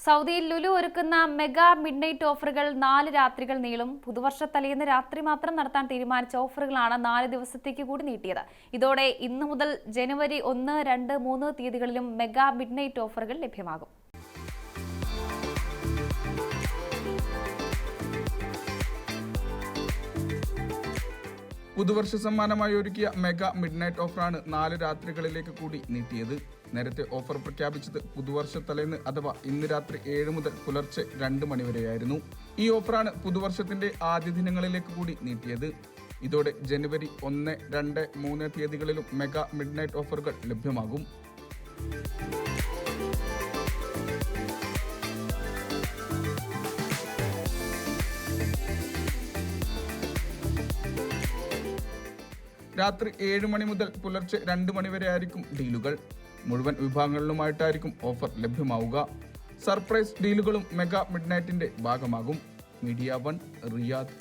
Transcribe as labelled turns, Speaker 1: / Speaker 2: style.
Speaker 1: സൗദിയിൽ ലുലു ഒരുക്കുന്ന mega midnight ഓഫറുകൾ 4 രാത്രികൾ നീളും. പുതുവർഷ തലേന്ന് രാത്രി മാത്രം നടത്താൻ തീരുമാനിച്ച ഓഫറുകളാണ് 4 ദിവസത്തേക്ക് കൂടി നീട്ടിയത്. ഇതോടെ ഇന്നു മുതൽ ജനുവരി 1, 2, 3 തീയതികളിലും മെഗാ മിഡ്നൈറ്റ് ഓഫറുകൾ ലഭ്യമാകും.
Speaker 2: പുതുവർഷ സമ്മാനമായി ഒരുക്കിയ മെഗാ മിഡ്നൈറ്റ് ഓഫറാണ് 4 രാത്രികളിലേക്ക് കൂടി നീട്ടിയത്. നേരത്തെ ഓഫർ പ്രഖ്യാപിച്ചത് പുതുവർഷ തലേന്ന് അഥവാ ഇന്ന് രാത്രി 7 മുതൽ പുലർച്ചെ 2 മണി വരെയായിരുന്നു. ഈ ഓഫറാണ് പുതുവർഷത്തിന്റെ ആദ്യ ദിനങ്ങളിലേക്ക് കൂടി നീട്ടിയത്. ഇതോടെ ജനുവരി 1, 2, 3 തീയതികളിലും മെഗാ മിഡ്നൈറ്റ് ഓഫറുകൾ ലഭ്യമാകും. രാത്രി 7 മണി മുതൽ പുലർച്ചെ 2 മണി വരെ ആയിരിക്കും ഡീലുകൾ. മുഴുവൻ വിഭാഗങ്ങളിലുമായിട്ടായിരിക്കും ഓഫർ ലഭ്യമാവുക. സർപ്രൈസ് ഡീലുകളും മെഗാ മിഡ്നൈറ്റിന്റെ ഭാഗമാകും. Media 1 Riyadh.